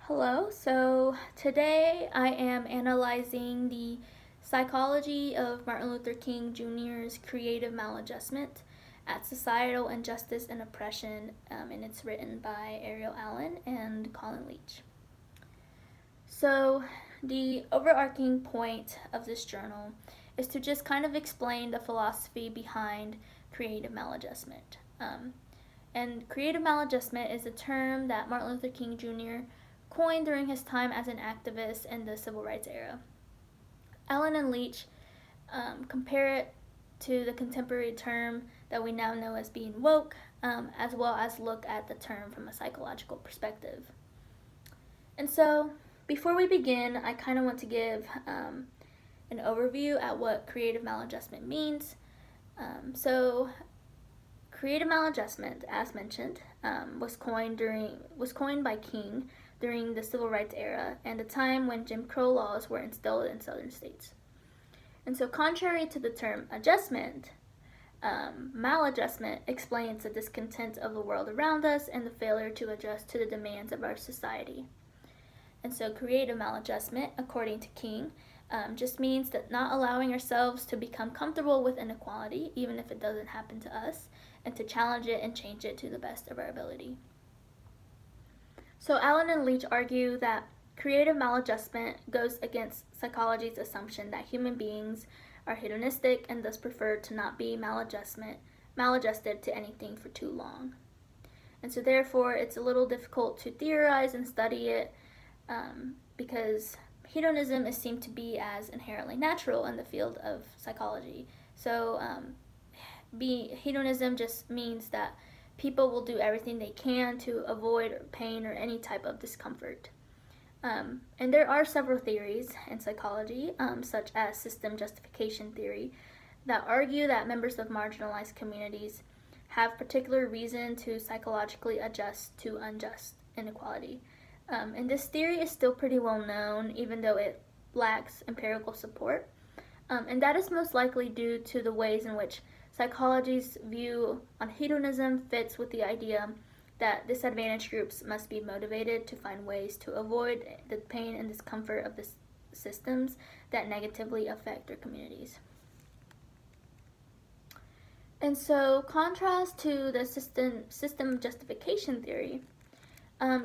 Hello, so today I am analyzing the psychology of Martin Luther King Jr.'s creative maladjustment at societal injustice and oppression, and it's written by Ariel Allen and Colin Leach. So, the overarching point of this journal is to just kind of explain the philosophy behind creative maladjustment. And creative maladjustment is a term that Martin Luther King Jr. coined during his time as an activist in the civil rights era. Allen and Leach compare it to the contemporary term that we now know as being woke, as well as look at the term from a psychological perspective. And so, before we begin, I kind of want to give an overview at what creative maladjustment means. Creative maladjustment, as mentioned, was coined by King during the civil rights era and a time when Jim Crow laws were instilled in southern states. And so, contrary to the term adjustment, maladjustment explains the discontent of the world around us and the failure to adjust to the demands of our society. And so, creative maladjustment, according to King, just means that not allowing ourselves to become comfortable with inequality, even if it doesn't happen to us, and to challenge it and change it to the best of our ability. So Allen and Leach argue that creative maladjustment goes against psychology's assumption that human beings are hedonistic and thus prefer to not be maladjusted to anything for too long. And so therefore it's a little difficult to theorize and study it because hedonism is seen to be as inherently natural in the field of psychology. So hedonism just means that people will do everything they can to avoid pain or any type of discomfort. And there are several theories in psychology, such as system justification theory, that argue that members of marginalized communities have particular reason to psychologically adjust to unjust inequality. And this theory is still pretty well known, even though it lacks empirical support. And that is most likely due to the ways in which psychology's view on hedonism fits with the idea that disadvantaged groups must be motivated to find ways to avoid the pain and discomfort of the systems that negatively affect their communities. And so, contrast to the system justification theory,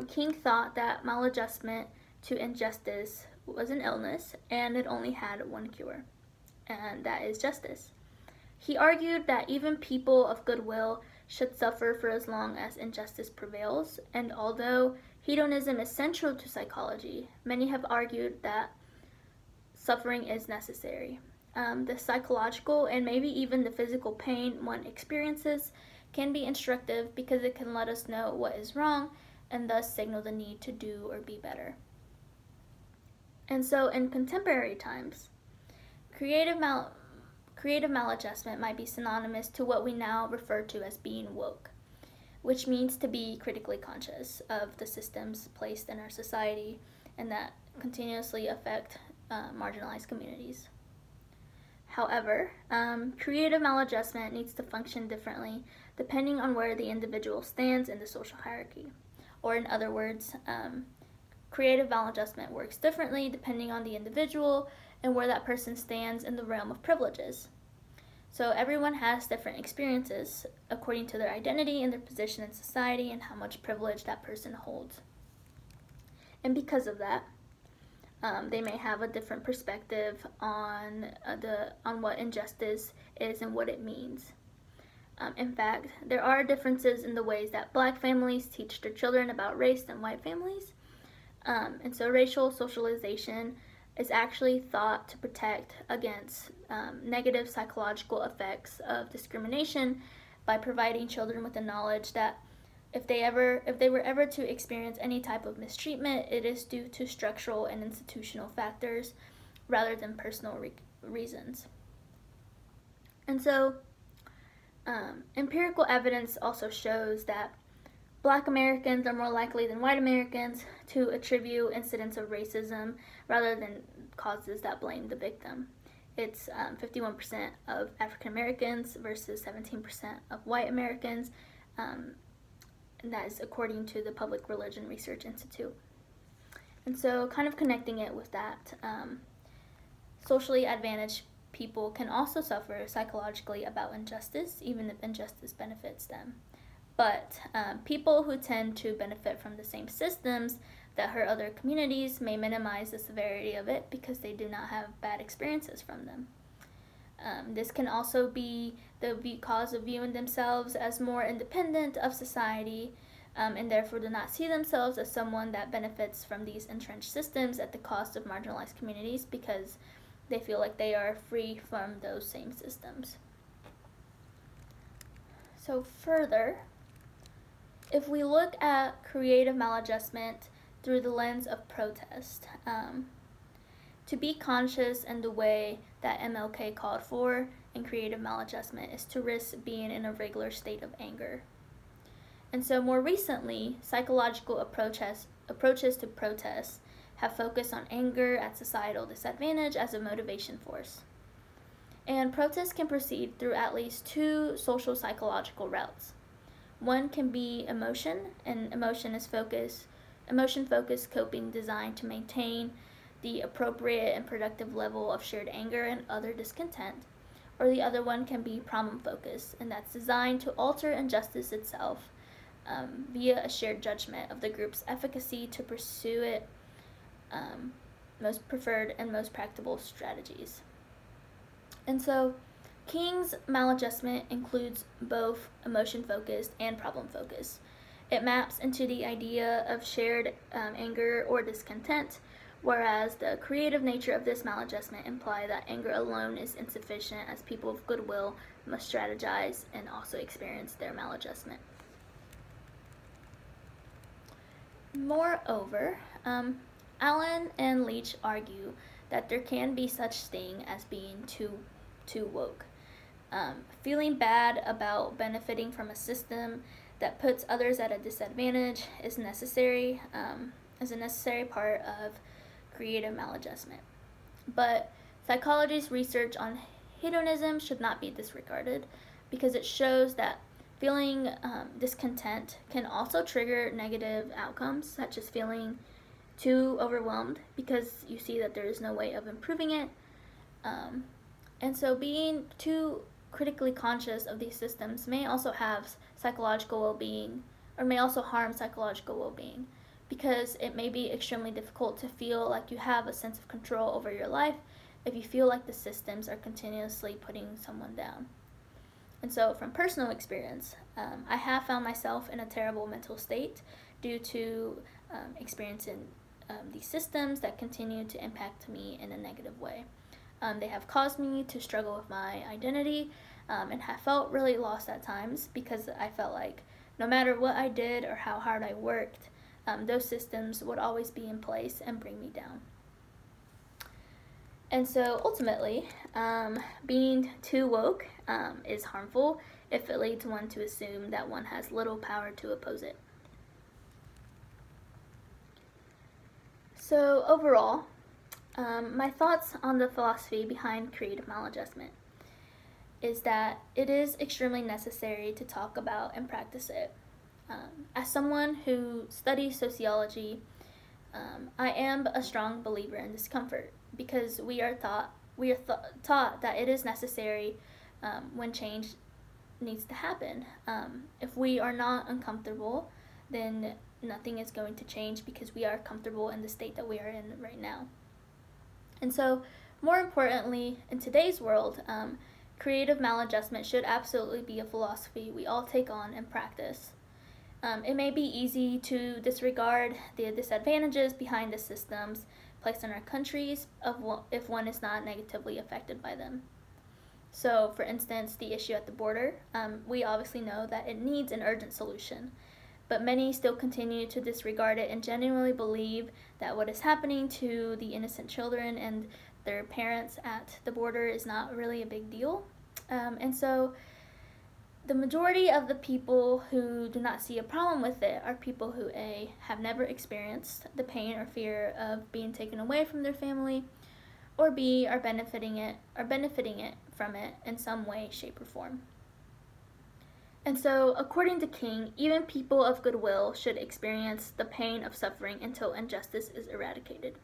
King thought that maladjustment to injustice was an illness and it only had one cure, and that is justice. He argued that even people of goodwill should suffer for as long as injustice prevails, and although hedonism is central to psychology, many have argued that suffering is necessary. The psychological and maybe even the physical pain one experiences can be instructive because it can let us know what is wrong and thus signal the need to do or be better. And so in contemporary times, creative maladjustment might be synonymous to what we now refer to as being woke, which means to be critically conscious of the systems placed in our society and that continuously affect marginalized communities. However, creative maladjustment needs to function differently depending on where the individual stands in the social hierarchy. Or in other words, creative maladjustment works differently depending on the individual and where that person stands in the realm of privileges. So everyone has different experiences according to their identity and their position in society and how much privilege that person holds. And because of that, they may have a different perspective on what injustice is and what it means. In fact, there are differences in the ways that Black families teach their children about race than white families. And so racial socialization is actually thought to protect against negative psychological effects of discrimination by providing children with the knowledge that if they were ever to experience any type of mistreatment, it is due to structural and institutional factors rather than personal reasons. And so empirical evidence also shows that Black Americans are more likely than white Americans to attribute incidents of racism rather than causes that blame the victim. It's 51% of African Americans versus 17% of white Americans, and that is according to the Public Religion Research Institute. And so, kind of connecting it with that, socially advantaged people can also suffer psychologically about injustice, even if injustice benefits them. But people who tend to benefit from the same systems that hurt other communities may minimize the severity of it because they do not have bad experiences from them. This can also be the cause of viewing themselves as more independent of society, and therefore do not see themselves as someone that benefits from these entrenched systems at the cost of marginalized communities because they feel like they are free from those same systems. So further, if we look at creative maladjustment through the lens of protest, to be conscious in the way that MLK called for in creative maladjustment is to risk being in a regular state of anger. And so more recently, psychological approaches to protest have focused on anger at societal disadvantage as a motivation force. And protests can proceed through at least two social psychological routes. One can be emotion, and emotion focused coping designed to maintain the appropriate and productive level of shared anger and other discontent. Or the other one can be problem focused, and that's designed to alter injustice itself via a shared judgment of the group's efficacy to pursue it most preferred and most practicable strategies. And so King's maladjustment includes both emotion focused and problem focused. It maps into the idea of shared anger or discontent, whereas the creative nature of this maladjustment imply that anger alone is insufficient, as people of goodwill must strategize and also experience their maladjustment. Moreover, Allen and Leach argue that there can be such thing as being too woke. Feeling bad about benefiting from a system that puts others at a disadvantage is a necessary part of creative maladjustment. But psychology's research on hedonism should not be disregarded because it shows that feeling discontent can also trigger negative outcomes, such as feeling too overwhelmed because you see that there is no way of improving it. And so being too critically conscious of these systems may also have psychological well-being, or may also harm psychological well-being, because it may be extremely difficult to feel like you have a sense of control over your life if you feel like the systems are continuously putting someone down. And so from personal experience, I have found myself in a terrible mental state due to experiencing these systems that continue to impact me in a negative way. They have caused me to struggle with my identity and have felt really lost at times because I felt like no matter what I did or how hard I worked, those systems would always be in place and bring me down. And so ultimately, being too woke is harmful if it leads one to assume that one has little power to oppose it. So overall, my thoughts on the philosophy behind creative maladjustment is that it is extremely necessary to talk about and practice it. As someone who studies sociology, I am a strong believer in discomfort because we are taught that it is necessary when change needs to happen. If we are not uncomfortable, then nothing is going to change because we are comfortable in the state that we are in right now. And so, more importantly, in today's world, creative maladjustment should absolutely be a philosophy we all take on and practice. It may be easy to disregard the disadvantages behind the systems placed in our countries if one is not negatively affected by them. So, for instance, the issue at the border, we obviously know that it needs an urgent solution, but many still continue to disregard it and genuinely believe that what is happening to the innocent children and their parents at the border is not really a big deal. And so the majority of the people who do not see a problem with it are people who A, have never experienced the pain or fear of being taken away from their family, or B, are benefiting it from it in some way, shape, or form. And so, according to King, even people of goodwill should experience the pain of suffering until injustice is eradicated.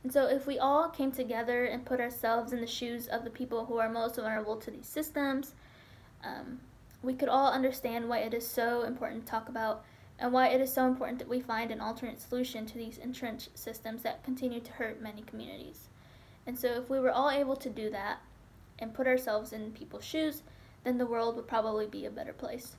And so, if we all came together and put ourselves in the shoes of the people who are most vulnerable to these systems, we could all understand why it is so important to talk about and why it is so important that we find an alternate solution to these entrenched systems that continue to hurt many communities. And so, if we were all able to do that and put ourselves in people's shoes, then the world would probably be a better place.